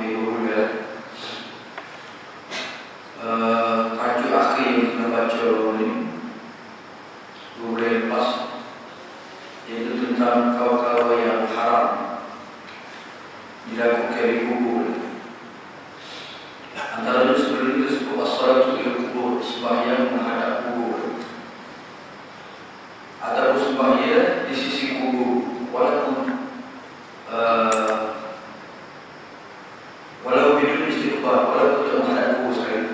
Ibu ya. Tajuk akhir yang kita baca ini boleh lepas, iaitu tentang kawal-kawal yang haram dilakukan di kubur. Antara sebelum itu disebut as-salatu ila kubur, sembahyang menghadap kubur, atau sembahyang di sisi kubur, walau bidun istighfar, walau tidak menghadap kubur sekali.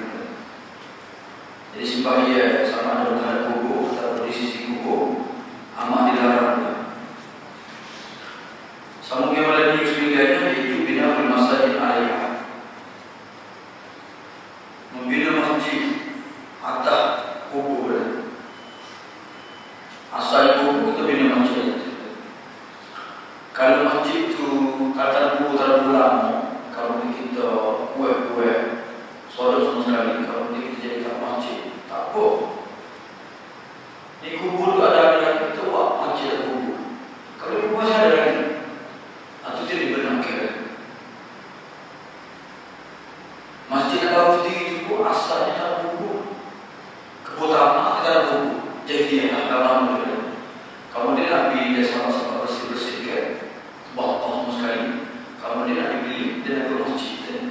Jadi sembahyang sama ada menghadap kubur atau di sisi kubur amat dilarang. Sambung yang lagi kesembilannya yaitu bina masjid alaiha, membina masjid atas kubur. Asal kubur kita bina masjid. Kalau masjid itu kata kubur terlalu lama, kalau kita kuat-kuat solat sama sekali, kalau kita jadikan masjid, tak apa. Di kubur tu ada lagi kita buat masjid kubur. Kalau kubur masih ada lagi, itu jadi benarkan. Masjid Nabawi itu pun asalnya dalam kubur. Kebutaannya dalam kubur. Jadi dalam kubur. Kemudian Nabi dia sama-sama bersih-bersihkan, bawa semua sekali. Kemudian Nabi beli dan ada masjid.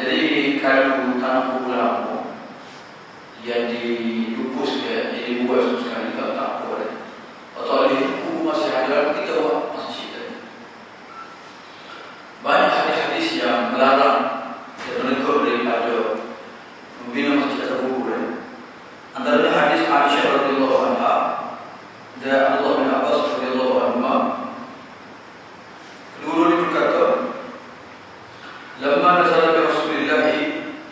Jadi kalau tanah kubur lama yang didupuskan, yang dibuat semua sekali, kalau tak boleh. Atau di kubur masih ada, kita buat masjid. Banyak hadis-hadis yang melarang dan menegur daripada membina masjid atau kubur. Antaranya hadis Aisyah radhiyallahu anha dan Abdullah bin Abbas radhiyallahu anhuma. Kedua-duanya berkata, "Lamma nazala bi Rasulillah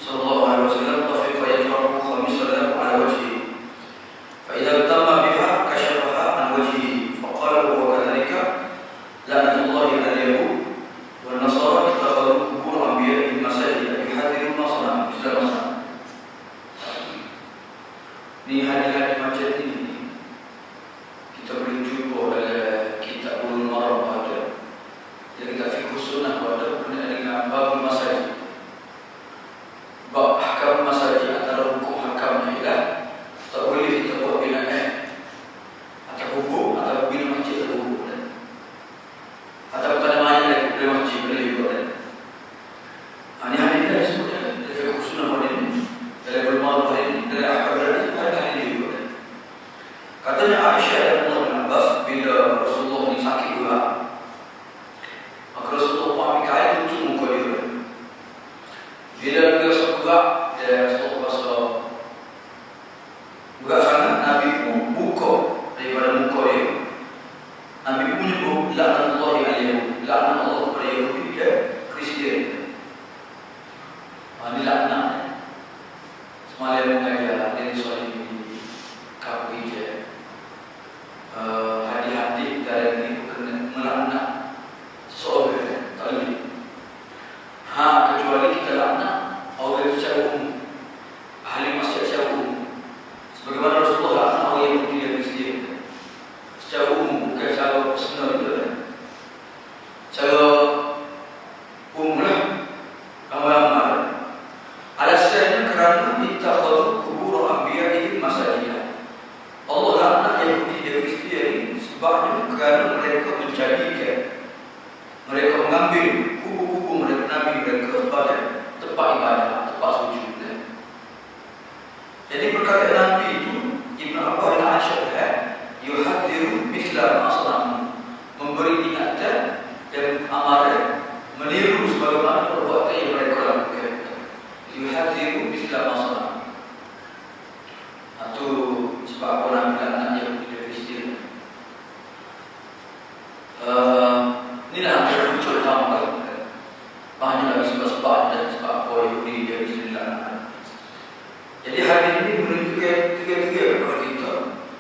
sallallahu alaihi wasallam tafiqa yajrahu khamisatan ala wajhihi. Fa idza tamma biha kashafaha an wajhihi. Fa qala wa kadhalika la'natullahi 'ala al-yahud wal nasara ittakhadhu qubur anbiya'ihim masajid yuhadhiru nasara Islam." Ini hadis-hadis macam ini kita boleh jumpa dalam kitab Ulul Maram ada. Jadi kita fikir sunnah ada berkenaan dengan bab masajid. Bab hakam masajid, antara hukum hakamnya ialah tak boleh kita buat binaan atau kubur atau bina masjid atau kubur. Atau tak ada mayat lagi boleh masjid boleh juga. Ini hadis dah sebutnya dari fikir sunnah ini, dari Ulul Maram ini, dari hakam ini ada hadis juga. Katanya Aisyah dan Abdullah bin Abbas, bila Rasulullah ini sakit juga, maka Rasulullah pahami kain untuk muka dia. Bila dia sebuah, dia Rasulullah pasal buka sangat, Nabi pun buka daripada muka dia. Nabi pun menyebut la'natullahi 'alaihi, laknat Allah kepada Yahudi dan Kristian. Ini laknat. Semalam mengajar dari soal ini kapi je. Hadis-hadis dari ini kena melaknat seorang tak boleh. Kecuali kita laknat orang secara umum, ahli masjid secara umum. Sebagaimana Rasulullah laknat orang Yahudi dan Kristian secara umum, bukan secara personal juga. Secara umum lah, ramai-ramai. Alasannya kerana ittakhadhu qubur anbiya'ihim masajid. Allah laknat Yahudi dan Kristian sebabnya kerana mereka menjadikan, mereka mengambil kubur-kubur mereka Nabi mereka sebagai tempat ibadah, tempat sujud. Jadi perkataan Nabi itu Ibn Abbas dan Aisyah yuhadhiru misla ma'asanamu, memberi ingatan dan amaran meniru sebagaimana perbuatan yang mereka lakukan. Yuhadhiru misla ma'asanamu. Itu sebab apa Nabi laknat Yahudi dan Kristian. Inilah antara muncul utama. Banyak lagi sebab-sebab dan sebab apa Yahudi dan Kristian laknat. Jadi hadis ini menunjukkan tiga-tiga kepada kita.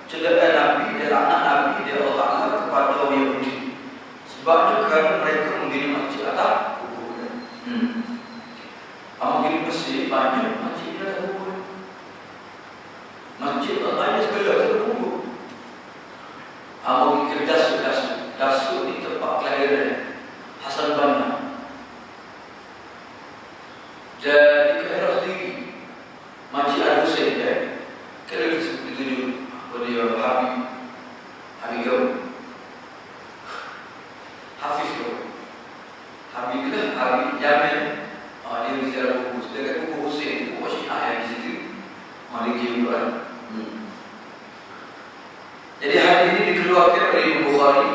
Cedera Nabi dan laknat Nabi dan Allah Ta'ala kepada orang Yahudi. Sebabnya kerana mereka membina masjid atau kubur. Mungkin bersih banyak masjid atau kubur. Masjid banyak segala satu kubur. Mungkin dasuk di tempat kelahiran Hasan Banna. itu. Habib itu Habib Yamin. Dia bicara buku. Dekat buku Hussein, buku Syiah yang di situ. Mari kita jadi hadis ini dikeluarkan oleh Imam Bukhari,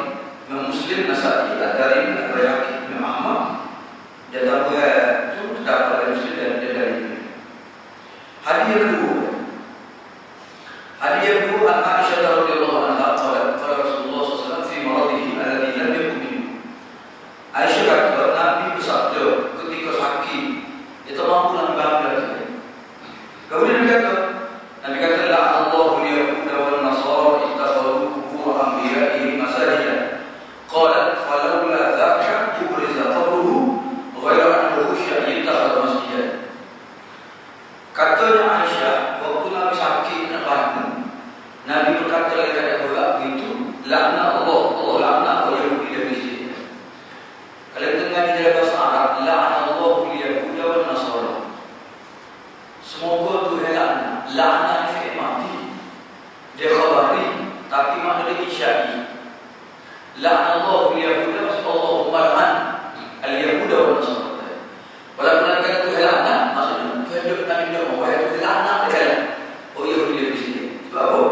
Imam Muslim, Nasa'i, Ad-Darimi, Al-Bayhaqi, Imam Ahmad. Dan itu terdapat dari Muslim dan dari hadis yang kedua. Hadis yang kedua an Aisyah radhiyallahu anha qalat qala Rasulullah sallallahu alaihi wasallam fi maradihi alladhi lam yakun minhu. Aisyah kata Nabi bersabda ketika sakit itu mampu nak bangun. Kemudian Nabi kata la'allahu al-yahuda wal nasara ittakhadhu qubur anbiya'ihim masajida. Qalat falawla dhaka ubriza qabruhu ghayra annahu syai'un ittakhadha masjidan. Katanya Aisyah waktu Nabi sakit nak bangun, Nabi berkata lagi kepada berak begitu, laknat Allah laknat Yahudi dan Kristian. Kalau kita ngaji dalam bahasa Arab, la'anallahu al-yahuda wal nasara. Semoga Tuhan laknat fi'il madi. Dia khabari tapi makna dia insya'i. La'anallahu al-yahuda maksud Allahumma la'an al-yahuda wal nasara. Walaupun ada kata Tuhan laknat, maksudnya Tuhan Nabi dia mau wahai Tuhan laknat dia. Oh Yahudi dan Kristian. Sebab apa?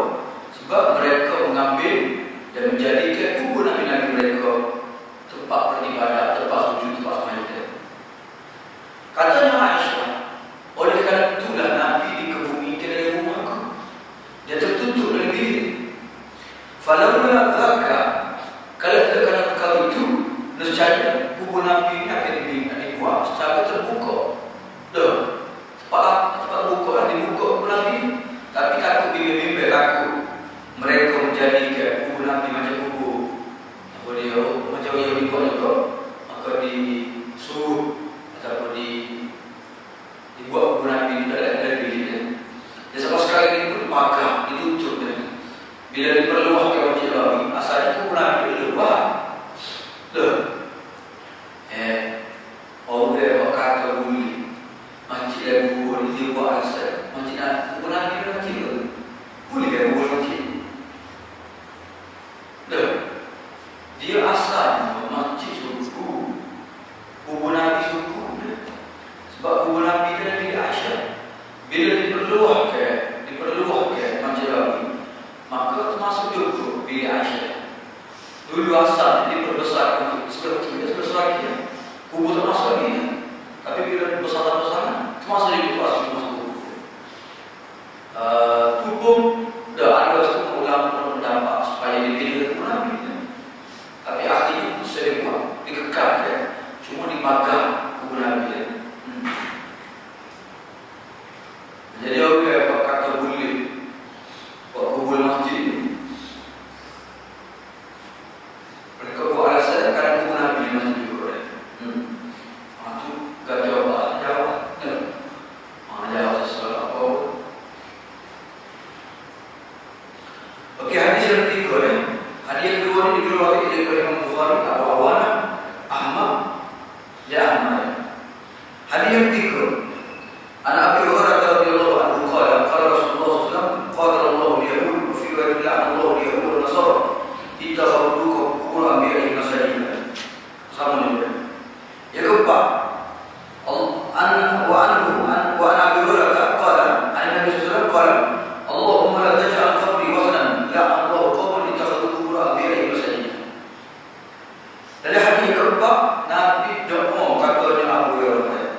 Sebab mereka mengambil dan menjadikan kubur Nabi-Nabi mereka tempat beribadat, tempat sujud, tempat sembahyang. Katanya Aisyah, oleh kerana itulah Nabi dikebumikan dari rumahku. Dia tertutup dari diri. Falawla dhaka, kalau kita kena perkara itu, nescaya kubur Nabi ini akan dibuat secara terbuka. Tempat buka dibuka kubur Nabi. Tapi aku bimbing aku mereka menjadikan kubur Nabi macam kubur apa dia macam yang dibuat juga, maka disuruh ataupun dibuat kubur Nabi di dalam bilik. Dan sama sekali ini pun pagar ditutup. Bila diperluas ke Masjid Nabawi, asalnya kubur Nabi diluar. Orang kata buli masjid dan kubur dibuat asal masjid kubur Nabi itu masjid tu boleh ke kubur masjid? Dia asalnya masjid suku, kubur Nabi suku. Sebab kubur Nabi itu Nabi Aisyah. Bila diperluahkan Masjid Nabawi, maka termasuk juga bilik Aisyah. Dulu asal diperbesar untuk sebesar lagi. Kubur termasuk lagi. Tapi bila besar-besar, termasuk lagi masuk. Itu pun ada setengah ulama pendapat supaya dipilih kubur Nabi. Tapi akhirnya itu sering dikekalkan, cuma dipagar kubur Nabi. Jadi orang kata boleh buat kubur masjid. Mereka buat alasan kerana kubur Nabi masjid juga. Itu gak jawab. Jawab sesuatu apa. Okey, hadis yang ketiga. Hadis yang kedua ini dikeluarkan oleh Imam Bukhari, Abu Awana, Ahmad, Ahmad. Hadis yang ketiga. An Abi Hurairah radhiyallahu anhu qala qala Rasulullah sallallahu alaihi wasallam qala Allahu liyahud wa fi riwayatin Allahu liyahud wa nasara ittakhadhu qubur anbiya'ihim masajida. Sama ni. Yang keempat, an Abi Hurairah qala an Nabi sallallahu alaihi wasallam qala Allahumma la taj'al qabri wasnan la Allahu qawman ittakhadhu qubur anbiya'ihim masajida. Dari hadis yang keempat, Nabi doa katanya Abu Hurairah.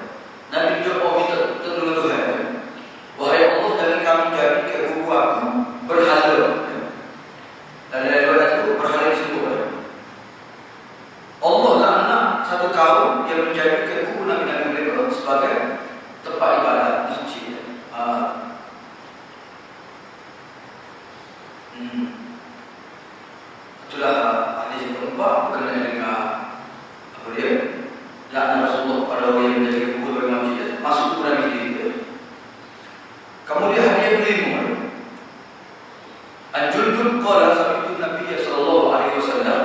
Nabi doa minta dengan Tuhan, wahai Allah, jangan kami jadikan kubur aku berhala. Dan dari riwayat itu berhala disebut. Allah laknat satu kaum yang menjadikan kubur Nabi-Nabi mereka sebagai tempat ibadat masjid. Itulah hadis yang keempat berkenaan dengan apa dia? Laknat Rasulullah pada orang yang menjadikan kubur bagi masjid, masuk kubur Nabi dia. Kemudian hadis yang kelima, An-Jundub qala sami'tu Nabi sallallahu alaihi wasallam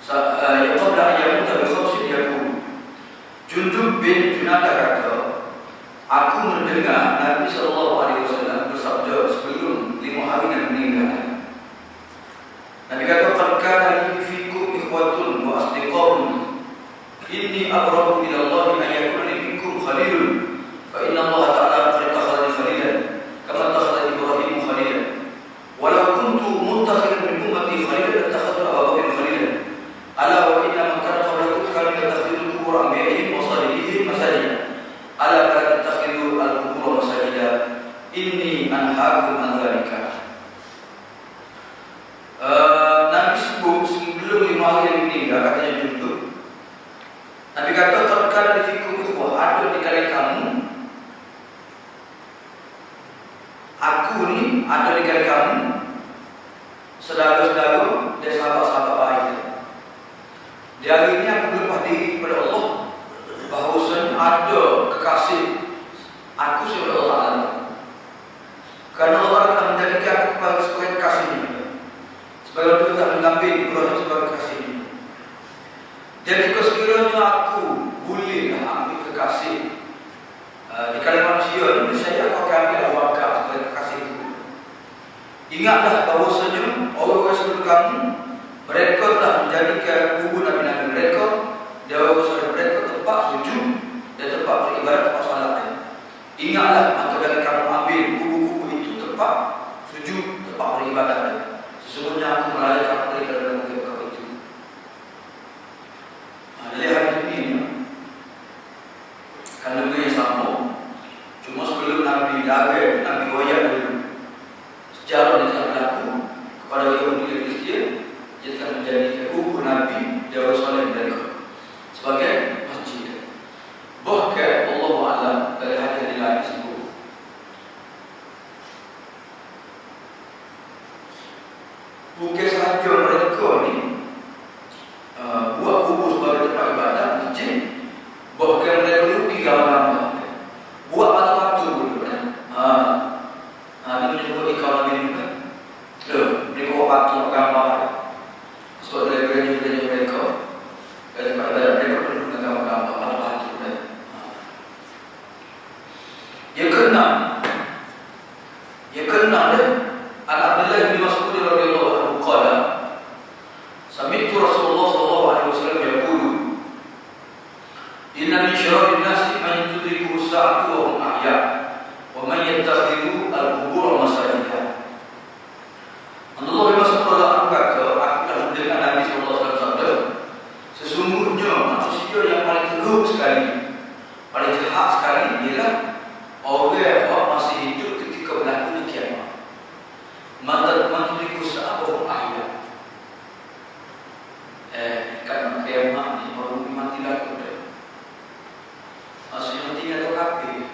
qabla an yamuta bi khamsin yaqul. Jundub bin Junadah kata, aku mendengar Nabi sallallahu alaihi wasallam bersabda sebelum 5 hari dan meninggal. Nabi kata, "Qad kana li fikum ikhwatun wa asdiqun Inni aqrabu ila Allah an yakuna li minkum khalilun fa inna Allah ta'ala qad takhadha khalilan kama takhadha Ibrahim khalilan. Walau kuntu muttakhidan min ummati khalilan takhadtu Abu Bakr khalilan. Ala wa inna man kana qablakum kanu yattakhidhu qubur anbiya'ihim wa salihihim masajida. Ala fala tattakhidhu al-qubur masajida. Inni anhaakum an dzalika. Nabi sebelum 5 hari meninggal katanya duduk. Nabi kata terkadang di fikum ikhwah, ada di kali kamu, aku ni ada di kali kamu, saudara-saudara dan sahabat-sahabat baik. Di hari ini aku berlepas diri kepada Allah bahawasanya ada kekasih aku kepada Allah Ta'ala. Kerana Allah akan menjadikan aku sebagai kekasihnya. Sebab itu kita mengambil Ibrahim sebagai kekasihnya. Jadi sekiranya aku bolehlah ambil kekasih di kalangan manusia ini, saya akan ambil Abu Bakar sebagai kekasih itu. Ingatlah bahawasanya orang-orang sebelum kamu, mereka telah menjadikan kubur Nabi-Nabi mereka, dan orang-orang mereka tempat sujud dan tempat beribadat, tempat salat. Ingatlah apabila kamu ambil kubur-kubur itu tempat sujud, tempat beribadat. Sesungguhnya aku melayakkan mereka dalam kubur itu. Jadi hari ini kandungan yang sama, cuma sebelum Nabi Dawud, Nabi goyah dulu. Sejarah yang telah berlaku kepada Yahudi dan Kristian, ia telah menjadi kubur Nabi Yerusalem mereka sebagai masjid. Bahkan Allah Alam dari hadis lain disebut bukan sahaja mereka ni buat kubur sebagai tempat ibadat masjid, bahkan mereka rugi gambar-gambar, buat batu-batu dulu kan. Ini menyebut iklan Nabi juga. Mereka buat batu gambar. Sebab mereka dari tempat ibadat mereka perlu dengan gambar-gambar batu-batu kan. Yang keenam dia Abdullah bin Mas'ud radhiyallahu anhu qala sami'tu Rasulullah sallallahu alaihi wasallam yaqulu inna min syarri an-nasi man tudriku as-sa'atu wa hum ahya wa man yattakhidhu al-qubur masajida. Abdullah bin Mas'ud radhiyallahu anhu kata, aku telah mendengar Nabi sallallahu alaihi wasallam sabda, sesungguhnya manusia yang paling teruk sekali, paling jahat sekali ialah orang yang masih hidup ketika berlaku kiamat. Man tudriku as-sa'atu wa hum ahya. Kan kiamat ni baru mati laku dah. Maksudnya mati atau kafir.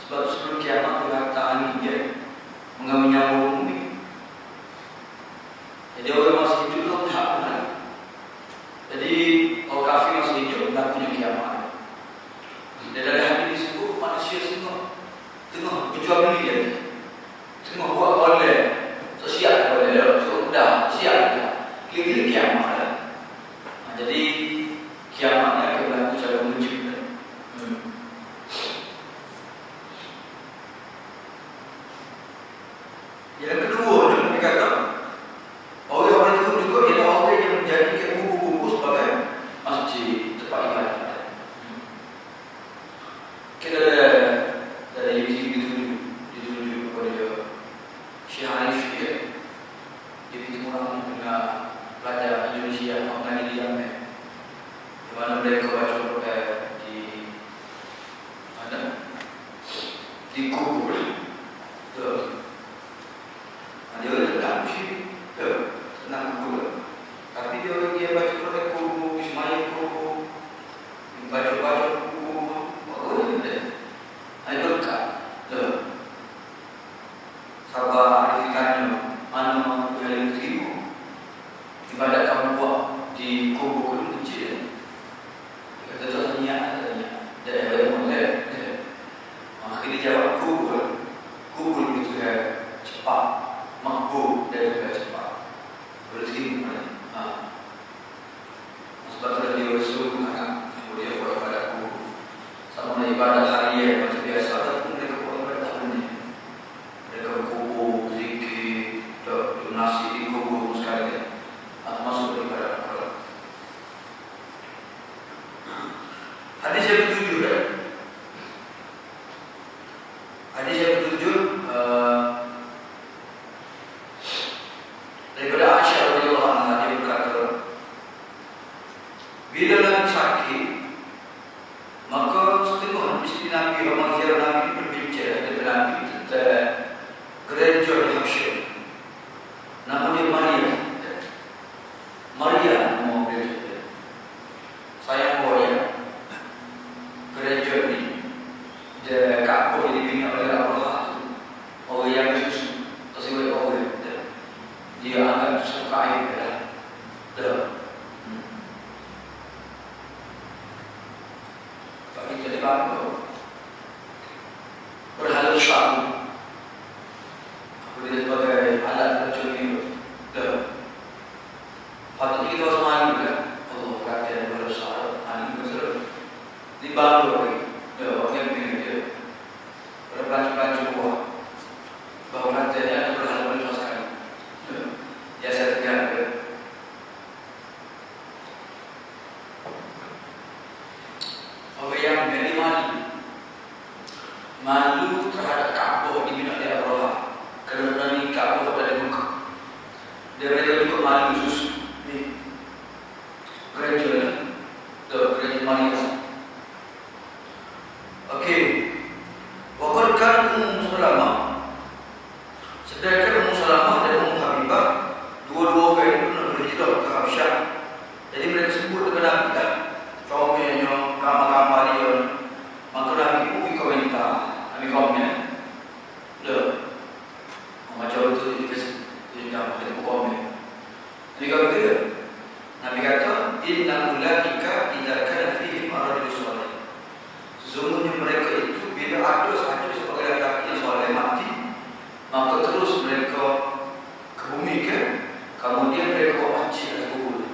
Sebab sebelum kiamat berkata angin dia mengamu-nyamu bumi. Jadi orang masih hidup tu tak benar. Jadi orang kafir masih hidup berlakunya kiamat. Dan dalam hadis disebut manusia semua tengah berjual beli dia. Tengah buat oleh. Siap oleh. Sudah siap dah. Kira-kira kiamat dah. Jadi kiamatnya akan berlaku secara wujud. Yang kedua, dia kata orang-orang itu juga ialah orang yang menjadikan kubur-kubur sebagai masjid, tempat ibadat. Kita dari YouTube ditunjuk kepada Syekh Arif dia bertemu orang dengan pelajar Indonesia yang mengenai dia di mana mereka baca di mana di kubur tu. Dia tak mesti senang kubur, tapi dia baca Quran kubur, Ismail kubur, baca kubur, ada berkat. Sabar arifikannya mana yang diterima. Ibadat kamu buat di kubur kecil. Kata tak niat dia boleh. Akhirnya jawab kubur itu cepat, makbul dan juga cepat. Boleh terima. Sebab tu dia Rasul akan kemudian buat ibadat kubur. Sama dengan ibadat harian macam biasa, tapi mereka buat ibadat tak benar. Mereka kubur, zikir, donasi di kubur sekali. Masuk ibadat Allah. Hadis yang ketujuh ya. Hadis yang ketujuh daripada Aisyah radhiyallahu anha, dia berkata, bila Nabi sakit, maka setengah isteri Nabi, orang ziarah Nabi berbincang dengan Nabi tentang gereja di Habsyah. Nama dia Maria. Maria nama gereja dia. Sayang boya. Gereja ni dia Kaabah yang dibina oleh Allah tu. Orang yang susu tersebut orang dia anggap suka air dah. Tapi jadi bangga berhala besar. Aku dia sebagai alat racun hidup. Patutnya kita sama ini kan. Allah kata berhala besar. Ini besar. Di bangga lagi. Orang yang begini dia berpelancong-pelancong buah. Bahawa katanya ada berhala besar sekali. Ya saya tegak dia. Orang yang menjadi malu terhadap Kaabah dibina oleh Allah. Kerana ni Kaabah ada muka. Dia mereka juga malu susu ni gereja lah. Gereja Maria. Okey. Wakarkan Salamah. Sedangkan Salamah dan Habibah dua-dua orang itu pernah berhijrah ke Habsyah. Jadi mereka sebut dengan Nabi tak? Comel-nya, ramah-ramah dia. Maka Nabi pun pergi komentar. Nabi komen. Macam itu dia kata komen. Nabi kata dia. Nabi kata, Inna ulaika idza kana fihim rajulun salih. Sesungguhnya mereka itu bila ada sahaja sebagai lelaki yang soleh mati, maka terus mereka kebumikan, kemudian mereka wajib dan kubur.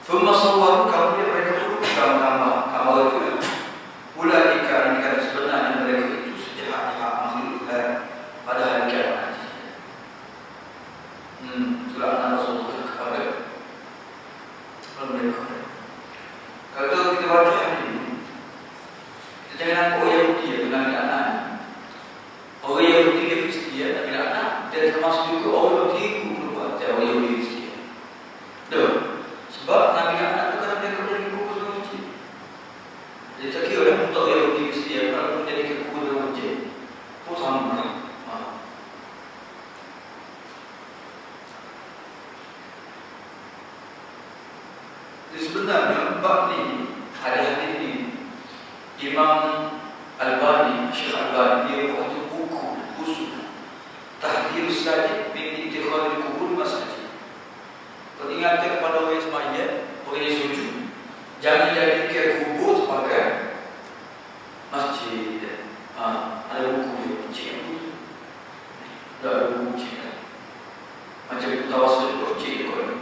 Thumma sawwaru, kemudian mereka turun gambar itu ulaika, ini kata sebenarnya mereka itu sejahat-jahat makhluk pada hari kiamat. Itulah anak Rasulullah kepada mereka. Kalau kita baca hari ini, kita jangan nampak orang Yahudi yang dengan anak. Orang Yahudi yang Kristian dan bila anak, dan termasuk juga orang Yahudi yang berbuat orang Yahudi Kristian. Sebab Nabi anak itu kan mereka menjadi kubur dan masjid. Jadi tak kira orang untuk Yahudi Kristian kalau menjadi kubur dan masjid pun sama. Jadi sebenarnya bab ni, hadis ni, Imam Al-Bani, Syekh Al-Bani, dia buat buku khusus Tahdhir Sajid min Ittikhadil Qubur Masajid. Peringatan kepada orang semayang, orang yang sujud, jangan jadikan kubur sebagai masjid. Ada buku dia, cik tu. Ada buku cik. Macam Tawassul cik dia.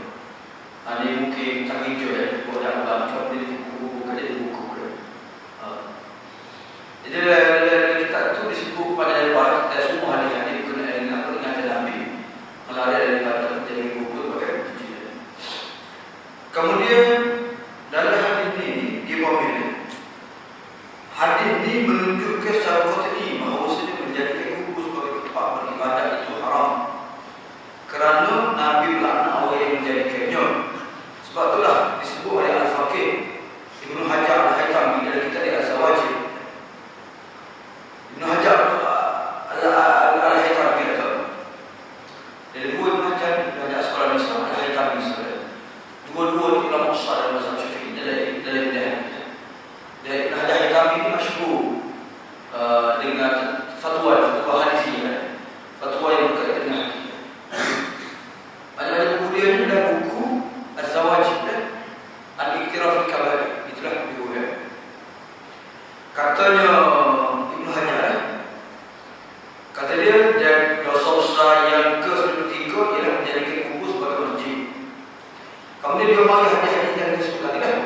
Ini mungkin tak hijau ya, buat dalam baca dia buku kerja buku dia. Jadi kita tu disebut pada bahagian kita semua hari-hari guna dengan peringatan Nabi melari daripada jadi buku bagai ujian. Kemudian dalam hadis ini dia berkata, hadis ini menunjukkan secara qat'i bahawa menjadikan kubur sebagai tempat beribadat itu haram. Kerana Nabi melaknat orang yang menjadikannya. Sebab itulah disebut oleh Al-Faqih Ibnu Hajar Al-Haytami dalam kitab dia Az-Zawajir. Ibnu Hajar Al-Haytami kata, dari dua Ibnu Hajar sekolah Islam Al-Haytami dua-dua ni ulama besar dalam mazhab Syafi'i dalam bidang. Dan Ibnu Hajar Al-Haytami ini masyhur dengan fatwa hadis, fatwa yang berkaitan dengan hadis. Banyak-banyak buku dia ni ada buku Az-Zawajid dan Al-Iqtiraf Al-Kabair. Itulah buku dia. Katanya Ibnu Hajar, kata dia dosa besar yang ke-3 ialah menjadikan kubur sebagai masjid. Kemudian dia bagi hadis-hadis yang disebut tadi kan.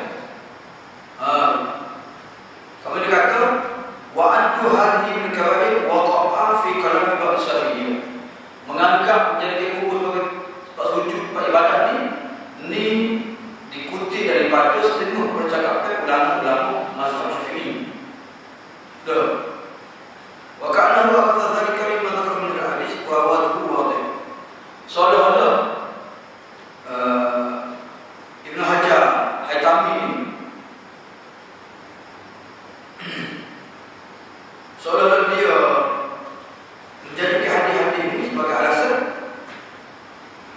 Kemudian dia kata wa antu hadhihi min kabair wa ta'a fi kalam ba'd Syafi'iyah. Menganggap menjadikan kubur sebagai tempat sujud, tempat ibadat ni dikutip daripada setengah percakapan ulama-ulama Dah. Wa ka'annahu aqdha dhalika mimma dzakara min al-hadis wa wadhu wadih. Seolah-olah Ibn Hajar Haytami ini seolah-olah dia menjadikan hadis-hadis ini sebagai alasan.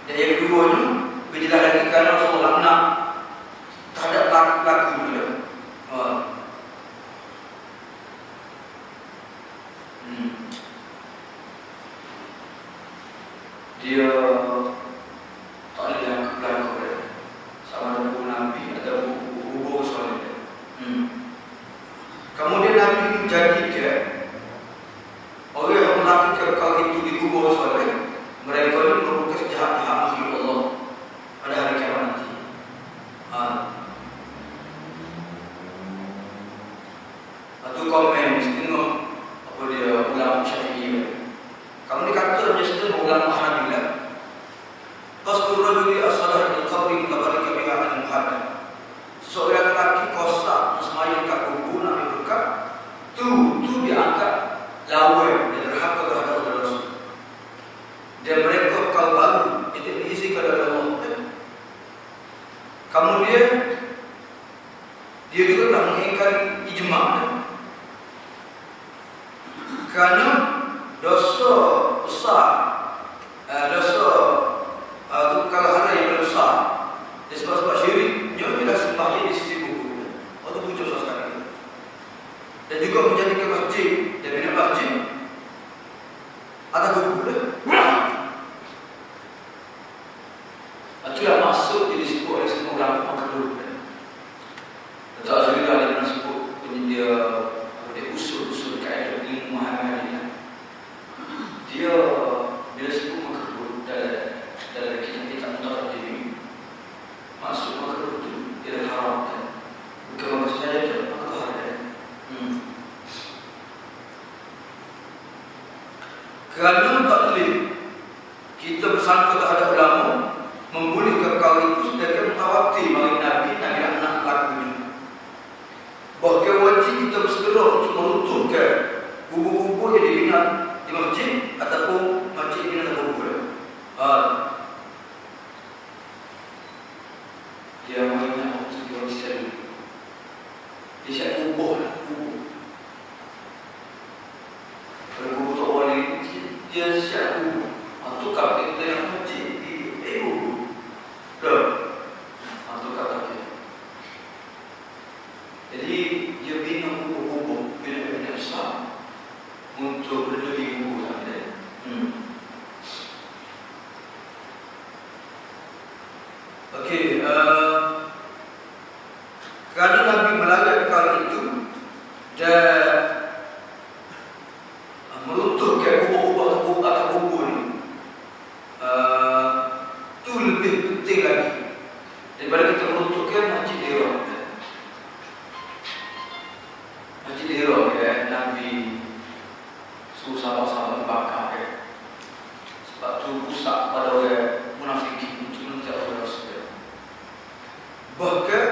Dan yang keduanya berjelas lagi kerana Rasulullah nak terhadap pelaku-pelaku juga. Dia tak ada yang berlaku sama ada buku Nabi atau buku soal dia. Kemudian Nabi menjadikan orang yang melakukan perkara itu di kubur soal mereka ini merupakan sejahat-jahat makhluk Allah pada hari kiamat nanti. Atau komen tengok apa dia ulama Syafi'i. Kamu dikata mesti ulama Hanabilah. Qasdul rajuli as-salah ila al-qabri mutabarrika biha al-muhaddam. Seorang lelaki kosak sembahyang kat kubur nak berkat, tu diangkat lawan dan derhaka terhadap Allah Rasul. Dan mereka kau baru itu diisi kepada Allah. Kemudian dia juga telah mengingkari ijma'. Kerana dosa besar, dosa itu kalau hal yang besar, disebab syirik, dia tidak sembahyang di sisi kubur. Itu muncul sekali. Dan juga menjadikan masjid dan bina masjid atas kubur. Itulah masuk jadi disebut oleh semua ulama makhluk. Tak juga ada yang sebut dia usul-usul kaedah ilmu Muhammadiyah. Dia bila sebut makhluk dalam kitab mutaqaddim, masuk makhluk itu dia haram. Bukan maksud saja dia makhluk haram. Kerana tak boleh kita bersangka terhadap ulama membolehkan perkara itu sedangkan mutawatir bagi Nabi nak lakunya. Bahkan wajib kita bersegera untuk meruntuhkan kubur-kubur yang dibina di masjid ataupun masjid yang dibina dalam kubur. Dia mengingat waktu dia isteri. Dia siap kubur lah, kubur. Kalau kubur tak boleh, dia siap kubur. Tukar kita yang masjid di kubur. Tukar kaki. Jadi dia bina kubur-kubur, bina besar untuk berdiri kubur sahaja. Okey, kerana Nabi melarang perkara itu dan meruntuhkan kubur-kubur atau kubur ni, itu lebih penting lagi daripada kita meruntuhkan masjid Hira. Masjid Hira Nabi suruh sahabat-sahabat bakar sebab tu pusat kepada orang munafikin untuk menentang Allah Rasul. Bahkan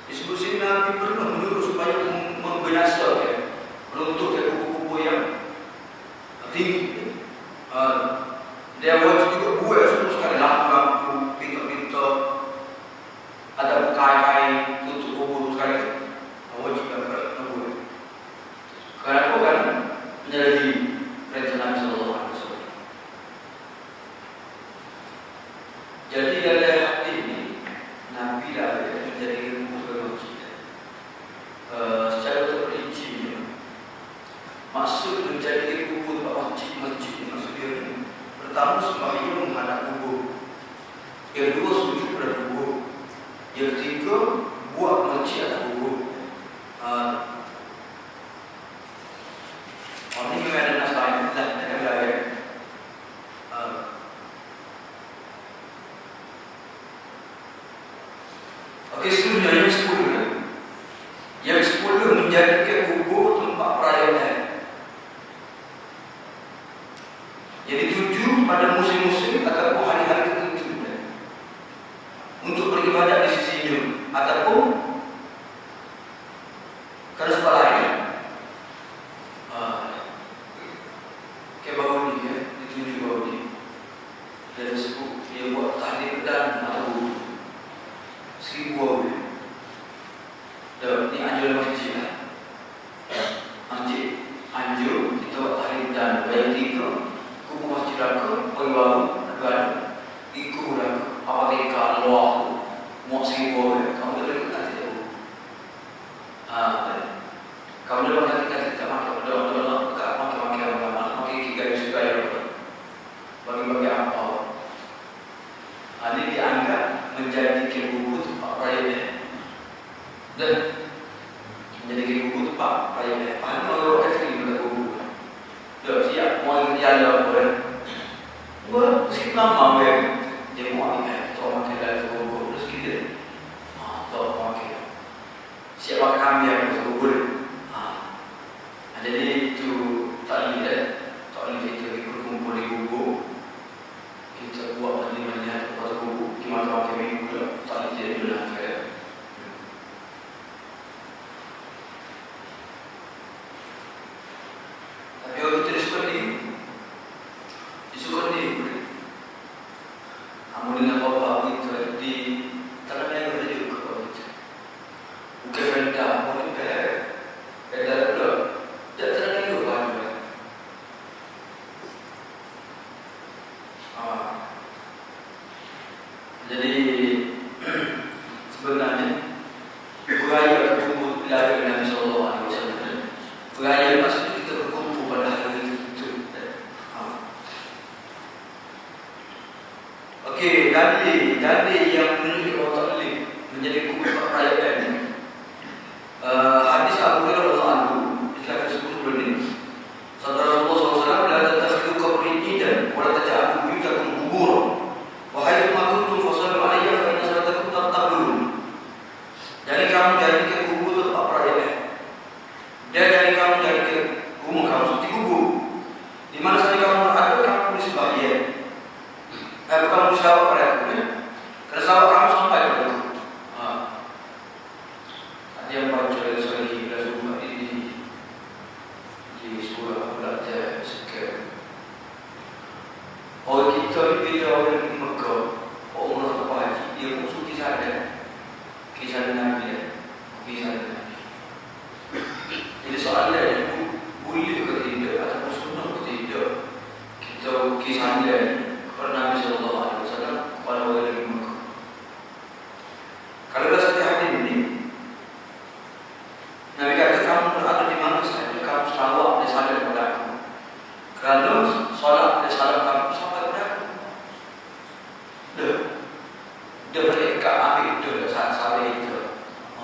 disebut sini Nabi pernah menyuruh supaya membinasakan, meruntuhkan kubur-kubur yang tinggi. Dia wajib juga buat semua sekali lampu-lampu, pintu-pintu, ada kain-kain tutup kubur sekali. Wajib buat. Kenapa? Kan menyalahi perintah Nabi Sallallahu Alaihi Wasallam. Jadi dalam hadis ini Nabi dah menjadikan kubur sebagai masjid. Secara terperinci, maksud menjadikan kubur sebagai masjid maksud dia ni, pertama sembahyang menghadap kubur. Yang kedua sujud pada kubur. Yang ketiga buat masjid atas kubur. Ini memang ada nas lain lah, ada lain. Okey, seterusnya yang 10. Yang 10 menjadikan kubur tempat perayaan. Jadi dituju pada musim-musim ataupun hari-hari tertentu untuk beribadat di sisinya ataupun kerana sebab lain Dan jadi kayak buku tu pak, kayak mana orang kata ini pada buku. Dah siap, mau dia ada apa? Gua mesti nama ya. Dia mau ini, cuma kita ada buku terus kita. Tahu mau kita. Siap pakai ambil yang buku. Jadi itu tak boleh kita berkumpul di buku. Kita buat melihat pada buku, gimana pakai buku tak jadi benar saya. Tapi orang kita disukai ni, Amun dengan bapa itu di tanah yang berada juga. Bukan rendah, amun beda dah. Tak tanah yang berada. Jadi sebenarnya budaya berkumpul dari Nabi Sallallahu Alaihi Wasallam. Budaya maksudnya kita berkumpul pada hari itu. Okey, dalil yang menunjukkan Allah Taala menjadi kumpul perayaan. Hadis Abu Hurairah radhiyallahu anhu kita sebut dulu ni. Saudara Rasulullah SAW la tattakhidhu qabri idan wa la taj'alu buyutakum qubur. Wa haythu ma kuntum fasallu alayya fa inna salatakum tatabun. Jadi kamu jadikan kubur tempat perayaan. Dan dari kamu jadikan rumah kamu seperti kubur. Di mana saja kamu berada, kamu disembah dia. Bukan bersawak pada aku ya. Kerana sawak kamu sampai pada aku. Ada yang baca dari Salih dan Rumah ini di sekolah belajar sekarang. Orang kita bila orang di Mekah, orang apa haji, dia musuh kisah Nabi dia. Kisah Nabi. Jadi soalnya boleh ke tidak atau sunnah ke tidak, kita kisahnya kepada Nabi Sallallahu Alaihi Wasallam kepada orang di Mekah. Kalau dah satu hadis ini, Nabi kata kamu berada di mana saja, kamu selawat dan salam kepada aku. Kerana solat dan salam kamu sampai kepada aku. Dia mereka ambil itu saat itu.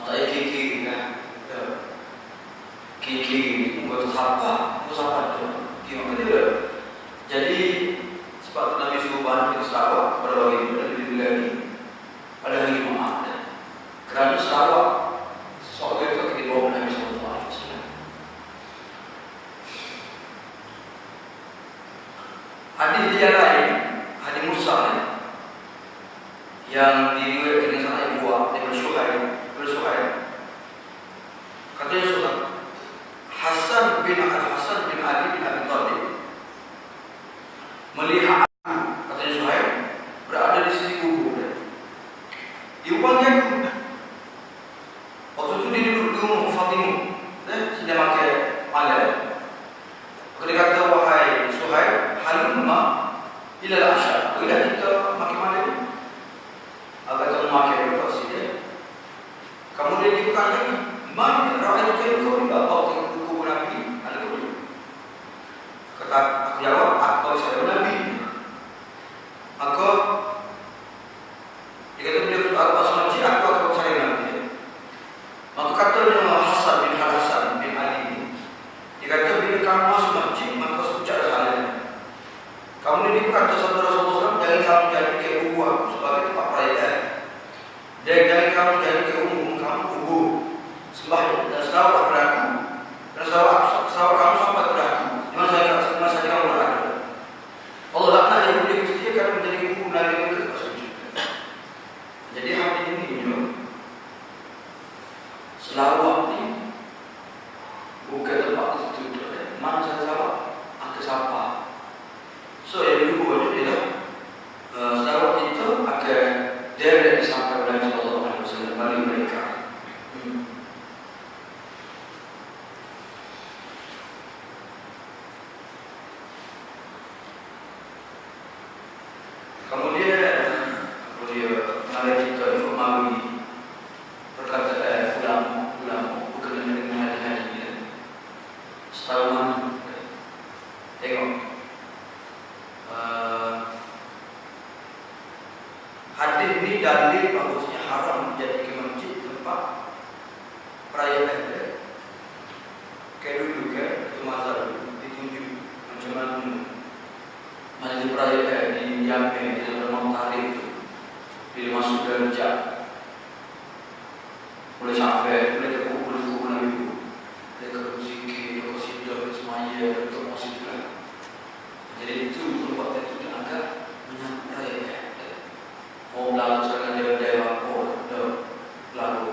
Tak kiki kan? Kiki buat apa? Buat apa tu? Gimana dia? Jadi sebab Nabi suruh banyak kita selawat kepada orang itu dan bila ni pada hari Jumaat. Kerana selawat sesuatu itu kita bawa Nabi Sallallahu Alaihi Wasallam. Hadis dia lain, hadis Musa yang diriwayatkan dengan sanad Ibu daripada Suhaib. Katanya Suhaib, Hasan bin Ali bin Abi Thalib melihat aku, katanya Suhaib, berada di sisi kubur. Diupangi aku. Waktu itu dia duduk di rumah Fatimah. Dia pakai malam. Dia kata, wahai Suhaib, halumma ila al-asya. Bila kita pakai malam, agar kamu pakai berkasi dia. Kemudian dia bertanya lagi, mana rakyat itu kau tidak bawa ke kubur Nabi? Ada kubur. Kata aku jawab, aku saya Nabi. Maka dia kata beliau aku masuk masjid, aku akan saya Nabi. Maka katanya Hasan bin Ali. Dia kata bila kamu masuk masjid, maka ucap salam. Kemudian dia kata saudara Rasulullah, jangan kamu jadi ke kubur aku sebagai tempat perayaan. Dan jangan kamu jadi ke umum kamu kubur sembah dan selawat kepada aku. Dan selawat kamu sampai kepada aku. Di mana saja kamu berada. Allah laknat yang boleh kesediakan menjadi kubur Nabi mereka tak sujud. Jadi hadis ini juga selawat ni bukan tempat tertutup. Mana saja selawat ada siapa. So yang kedua dia selawat itu akan direct sampai kepada Nabi Sallallahu Alaihi Wasallam bagi mereka. Kemudian dia mari kita informasi perkataan ulama bukan boleh sampai, boleh ke kumpul Nabi itu, boleh ke zikir, ke qasidah, semaya, ke musik lah. Jadi itu membuat itu agak menyantai. Oh, lalu sekarang dia lapor, lalu.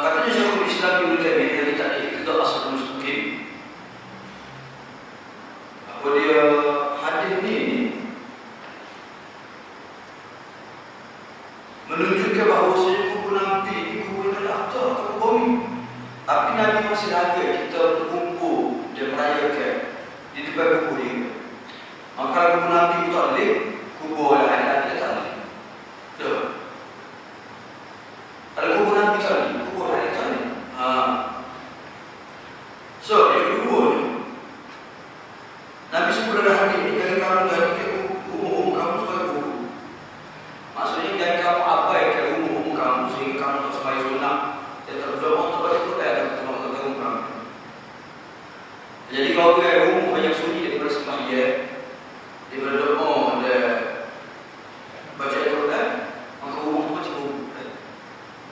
Katanya Syekhul Islam Ibnu Taimiyah dari tadi itu asal mustaqim. Apa dia hadis ni menunjukkan bahawa kubur Nabi ini kubur yang afdal ke bumi. Tapi Nabi masih ada kita berkumpul dan merayakan di depan kubur ini. Maka kubur Nabi itu tak boleh, kubur yang lain tak boleh. Betul. Kalau kubur Nabi tak boleh, kubur yang lain tak boleh. So, yang kedua ni, Nabi sebut dalam hadis ini, jangan kamu jadikan umur kamu sebagai kubur. Maksudnya jangan kamu abaikan umur kamu sehingga kamu tak sembahyang sunat. Dia tak berdoa untuk baca Quran dan tak umur. Jadi kalau dia umur yang sunyi daripada sembahyang, daripada doa dan baca Quran, maka umur itu macam umur.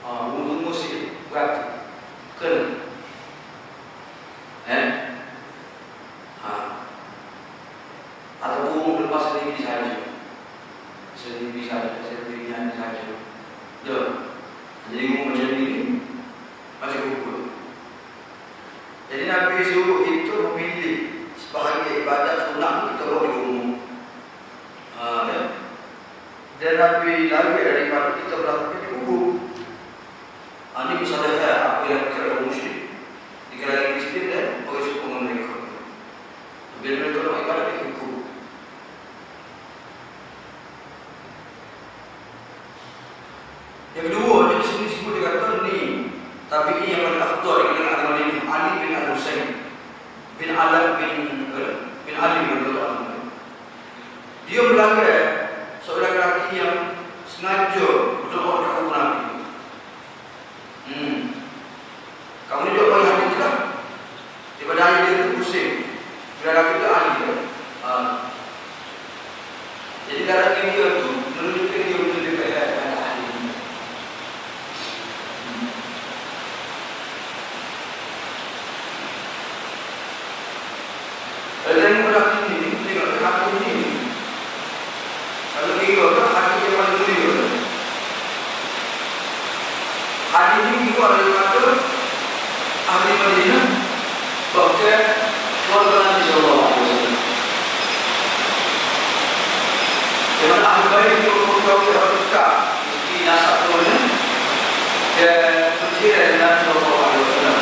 Umur itu mesti waktu kena. Atau umur lepas sedikit saja. Sedikit saja, sedikit saja. Dah. Jadi umur macam ini macam kubur. Jadi Nabi suruh itu memilih sebahagian ibadat sunat kita buat di umur. Ya. Dan Nabi lari daripada kita berlaku di kubur. Ini misalnya apa yang kira musyrik, dikira Kristian dan bagi sokongan mereka. Bila mereka nak ibadat di kubur. Yang kedua, dia disebut dia kata ni, tapi ini yang paling afdal dengan agama ini, Ali bin Al-Husain bin Alam bin Ali radhiyallahu anhu. Dia melanggar seorang lelaki yang sengaja berdoa kepada kubur Nabi. Kamu ni doa yang hadis lah. Daripada Ali dia itu Husain. Bila lelaki itu Ali dia. Jadi lelaki dia itu menunjukkan dia menunjukkan kepada Ali. Dan mudah ini, tengok hati ini. Kalau tengok kan hati yang paling mulia. Hati ini juga ada kata ahli Madinah bahkan keluarga Nabi sallallahu alaihi wasallam. Dengan ahli baik itu kau berdekat di nasab keluarga dan menjadi Nabi sallallahu alaihi wasallam.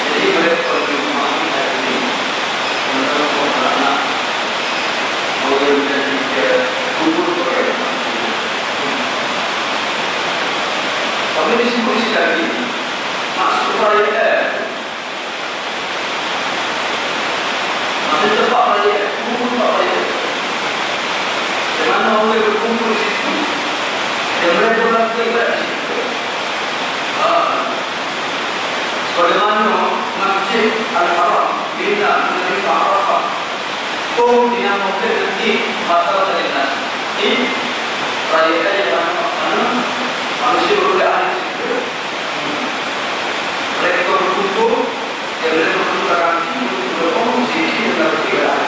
Jadi mereka berjumpa ini. Tapi disebut lagi maksud perayaan, maksud tempat perayaan, kumpul tempat perayaan. Di mana orang berkumpul di situ, dan mereka melakukan ibadat di situ. Sebagaimana Masjid Al-Haram bina menerima Arafah, pun dinamakan nanti masalah terlihat. Ini perayaan yang mana manusia berbudaya di situ. Mereka berkumpul, dan mereka bertukar kaki untuk berdoa, zikir dan beribadah.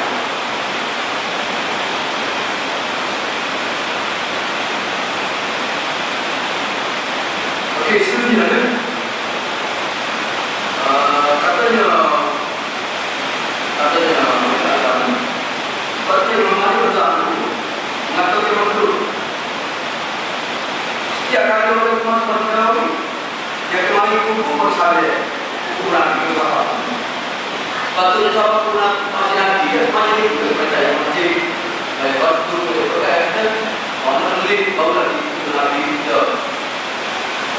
Okey, seterusnya katanya seperti Muhammad berlaku mengatakan makhluk. Setiap kali orang masuk bertahu, dia kembali kubur bersalih, kuburan itu apa? Patutnya sahabat kuburan masih lagi, ya macam itu percaya masjid, dari waktu itu ada orang beli baru lagi kuburan itu.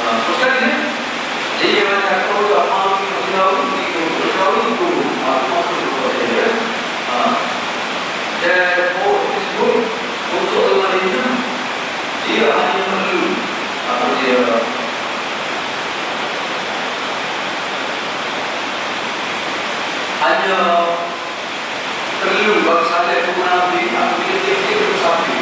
Teruskan ini, jadi yang mana kalau apa yang tahu itu aku masuk itu. Dan disebut untuk orang itu dia hanya perlu apa dia hanya perlu bagi salih kubur Nabi atau dia bersabdi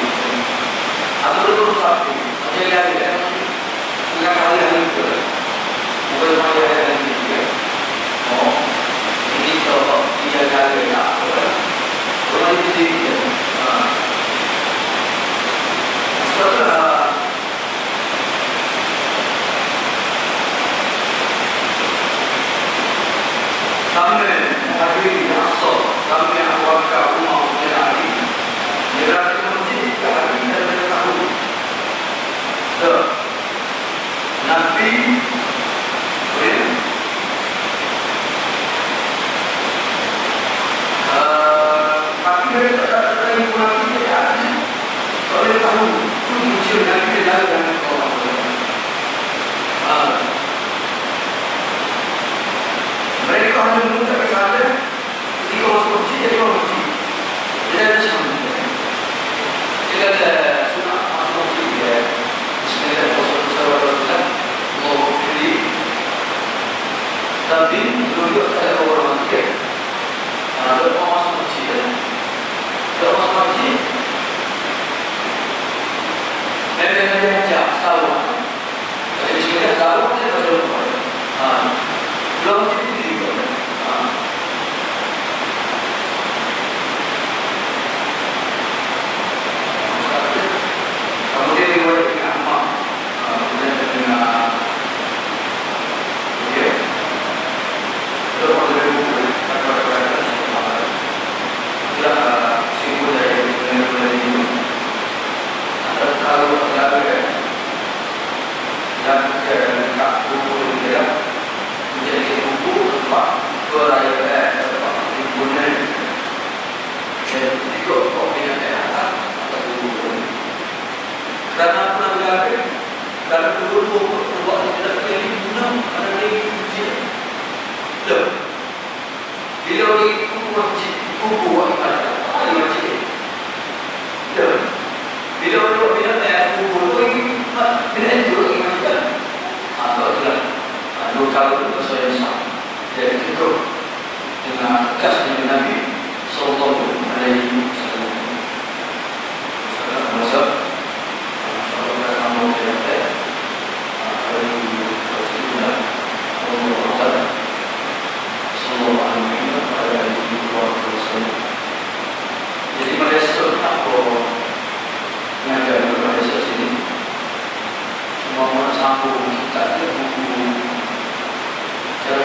tahu itu muncul dari dalam dan orang. Mereka hanya mengucapkan sahaja ketika masuk masjid jadi orang masjid. Tidak ada semuanya. Tidak ada sunat masuk masjid ya. Bismillahirrahmanirrahim. Allah pilih. Tapi dulu ada orang masjid. Ada orang masuk masjid. Kalau masuk masjid, mereka dia ajak tahu. Jadi bismillah tahu dia baca doa. Belum masjid itu. Kemudian riwayat Ibn Ammar, kemudian dengan dia terus dari buku kata-kata sudah simpul dari ini. Ada kalau ada yang dekat buku dia menjadi buku tempat beraya tempat timbunan. Jadi itu kopi yang ada atau buku. Karena pelanggaran kalau dulu buat tidak jadi guna ada lagi kecil. Loh, bila itu wajib kubu ada wajib. Loh, bila ada kubu lagi bila itu wajib. Atau tidak, kalau itu saya sah. Jadi itu dengan tegas dengan Nabi Sallallahu Alaihi Wasallam. Maksud jadi Malaysia apa mengajar di Malaysia sini semua orang sambung kita dia buku cara